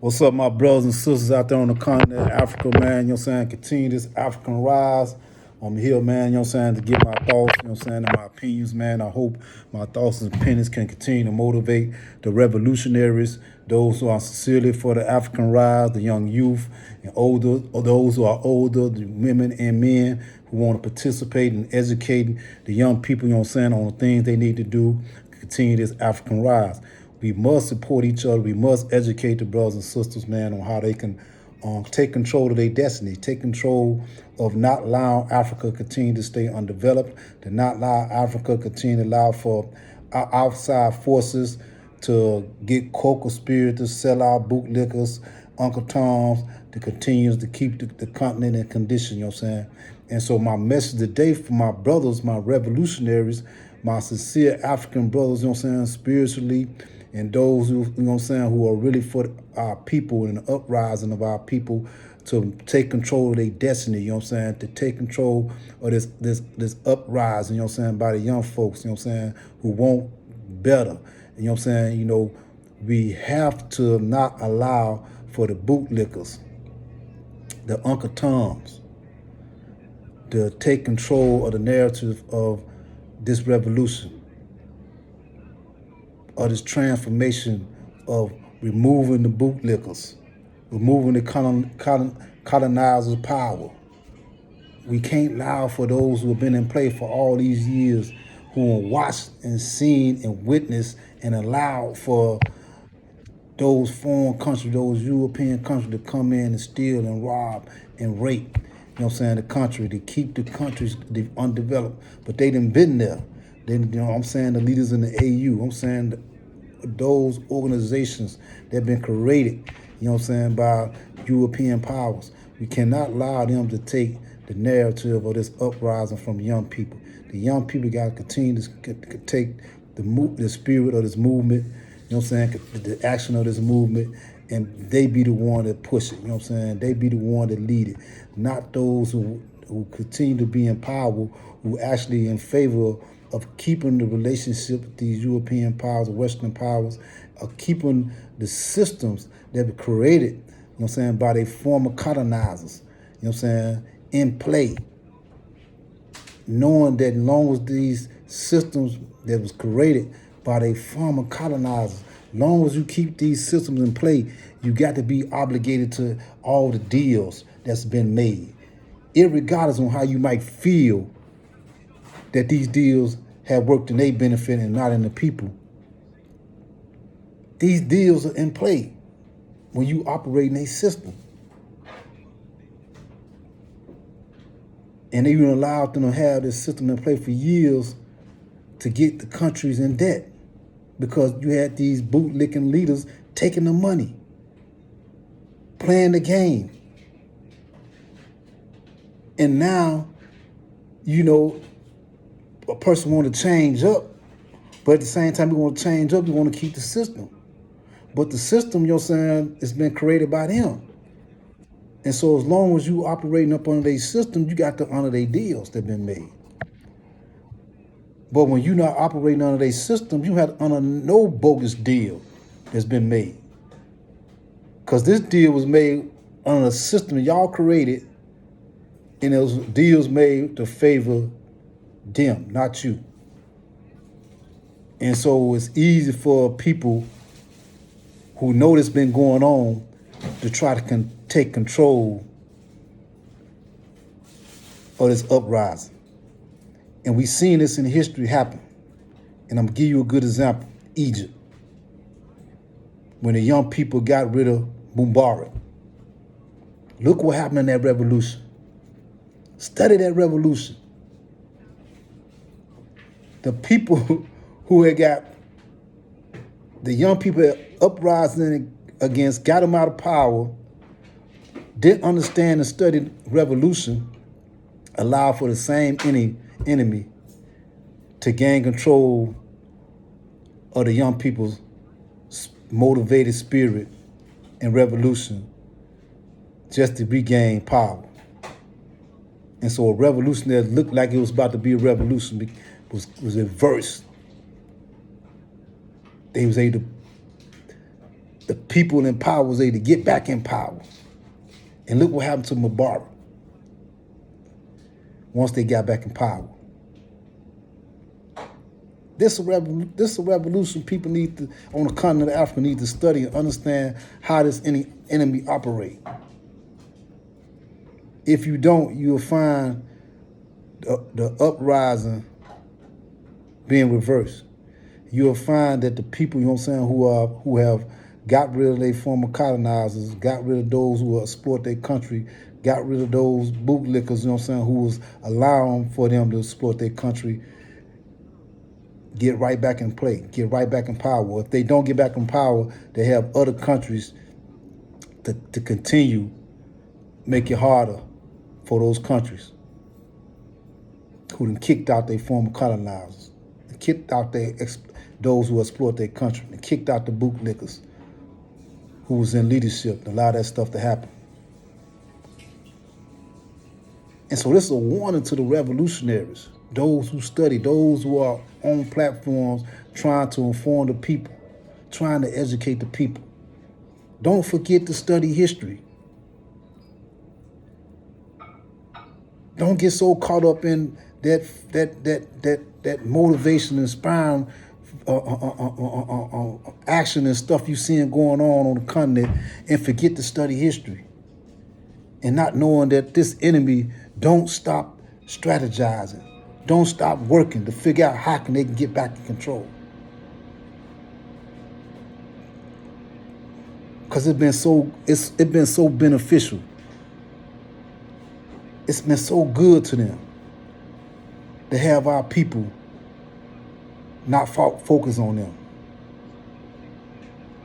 What's up, my brothers and sisters out there on the continent of Africa, man? You know what I'm saying? Continue this African rise. I'm here, man, you know what I'm saying, to get my thoughts, you know what I'm saying, and my opinions, man. I hope my thoughts and opinions can continue to motivate the revolutionaries, those who are sincerely for the African rise, the young youth, and older, or those who are older, the women and men who want to participate in educating the young people, you know what I'm saying, on the things they need to do to continue this African rise. We must support each other. We must educate the brothers and sisters, man, on how they can take control of their destiny, take control of not allowing Africa continue to stay undeveloped, to not allow Africa continue to allow for outside forces to get coca spirit, to sell our bootlickers, Uncle Tom's, to continue to keep the continent in condition, you know what I'm saying? And so my message today for my brothers, my revolutionaries, my sincere African brothers, you know what I'm saying, spiritually, and those who, you know what I'm saying, who are really for our people and the uprising of our people to take control of their destiny, you know what I'm saying, to take control of this uprising, you know what I'm saying, by the young folks, you know what I'm saying, who want better. You know what I'm saying, we have to not allow for the bootlickers, the Uncle Toms, to take control of the narrative of this revolution, of this transformation of removing the bootlickers, removing the colonizers' power. We can't allow for those who have been in place for all these years, who have watched and seen and witnessed and allowed for those foreign countries, those European countries to come in and steal and rob and rape, you know what I'm saying, the country, to keep the countries undeveloped. But they done been there. They, you know what I'm saying, the leaders in the AU, I'm saying those organizations that have been created, you know what I'm saying, by European powers. We cannot allow them to take the narrative of this uprising from young people. The young people got to continue to take the spirit of this movement, you know what I'm saying, the action of this movement, and they be the one that push it, you know what I'm saying? They be the one that lead it, not those who continue to be in power, who actually in favor of keeping the relationship with these European powers, Western powers, of keeping the systems that were created, you know what I'm saying, by their former colonizers, you know what I'm saying, in play. Knowing that as long as these systems that was created by their former colonizers, as long as you keep these systems in play, you got to be obligated to all the deals that's been made. Irregardless on how you might feel that these deals have worked in their benefit and not in the people. These deals are in play when you operate in a system. And they even allowed them to have this system in play for years to get the countries in debt, because you had these bootlicking leaders taking the money, playing the game. And now, a person want to change up, but at the same time you want to change up, you want to keep the system. But the system, you know what I'm saying, has been created by them. And so as long as you operating up under their system, you got to honor their deals that have been made. But when you're not operating under their system, you have to honor no bogus deal that's been made. Because this deal was made under a system y'all created, and those deals made to favor them, not you. And so it's easy for people who know this been going on to try to take control of this uprising. And we've seen this in history happen. And I'm gonna give you a good example, Egypt. When the young people got rid of Mubarak. Look what happened in that revolution. Study that revolution. The people who had got the young people uprising against, got them out of power, didn't understand and study revolution, allowed for the same enemy to gain control of the young people's motivated spirit and revolution just to regain power. And so a revolution that looked like it was about to be a revolution was reversed. They was able to the people in power was able to get back in power. And look what happened to Mubarak once they got back in power. This is a revolution people need to, on the continent of Africa, need to study and understand how this enemy operate. If you don't, you'll find the uprising being reversed. You'll find that the people, you know what I'm saying, who have got rid of their former colonizers, got rid of those who exploit their country, got rid of those bootlickers, you know what I'm saying, who was allowing for them to exploit their country, get right back in play, get right back in power. If they don't get back in power, they have other countries to continue make it harder for those countries who done kicked out their former colonizers, kicked out those who exploit their country, and kicked out the bootlickers who was in leadership and allow that stuff to happen. And so this is a warning to the revolutionaries, those who study, those who are on platforms trying to inform the people, trying to educate the people. Don't forget to study history. Don't get so caught up in that motivation, inspiring action and stuff you seeing going on the continent, and forget to study history. And not knowing that this enemy don't stop strategizing, don't stop working to figure out how they can get back in control. Because it's been so beneficial. It's been so good to them to have our people not focus on them.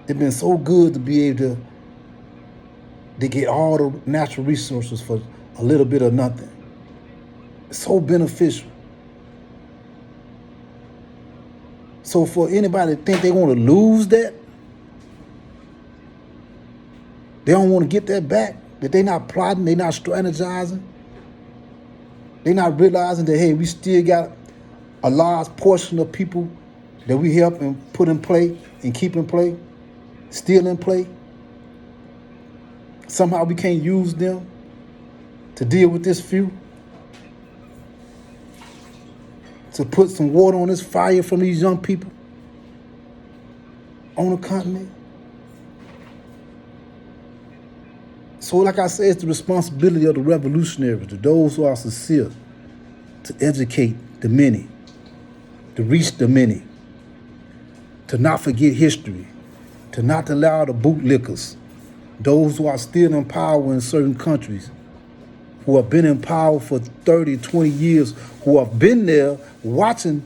It's been so good to be able to get all the natural resources for a little bit of nothing. It's so beneficial. So for anybody to think they want to lose that, they don't want to get that back, that they're not plotting, they're not strategizing, they're not realizing that, hey, we still got a large portion of people that we help and put in play and keep in play, still in play. Somehow we can't use them to deal with this few, to put some water on this fire from these young people on the continent. So like I said, it's the responsibility of the revolutionaries, to those who are sincere, to educate the many, to reach the many, to not forget history, to not allow the bootlickers, those who are still in power in certain countries, who have been in power for 30, 20 years, who have been there watching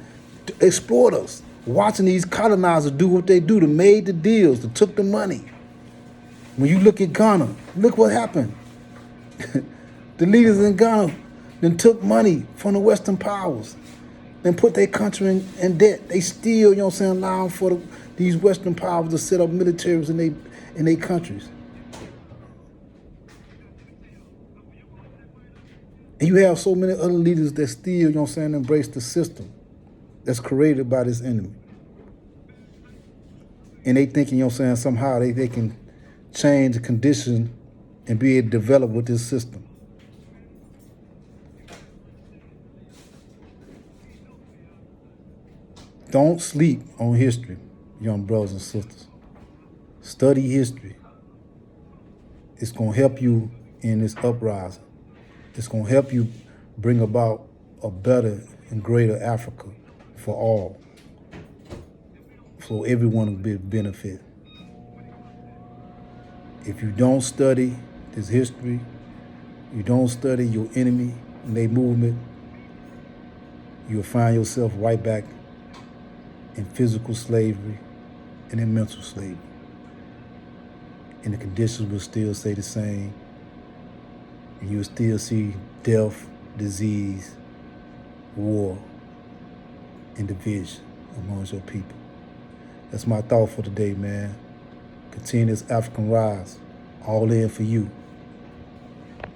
exploiters, watching these colonizers do what they do, to made the deals, to took the money. When you look at Ghana, look what happened. The leaders in Ghana then took money from the Western powers and put their country in debt. They still, you know what I'm saying, allowing for these Western powers to set up militaries in their countries. And you have so many other leaders that still, you know what I'm saying, embrace the system that's created by this enemy. And they thinking, you know what I'm saying, somehow they can change the condition and be able to develop with this system. Don't sleep on history, young brothers and sisters. Study history. It's going to help you in this uprising. It's going to help you bring about a better and greater Africa for all, so everyone will benefit. If you don't study this history, you don't study your enemy and their movement, you'll find yourself right back in physical slavery and in mental slavery. And the conditions will still stay the same. And you'll still see death, disease, war, and division amongst your people. That's my thought for today, man. Continue this African rise. All in for you.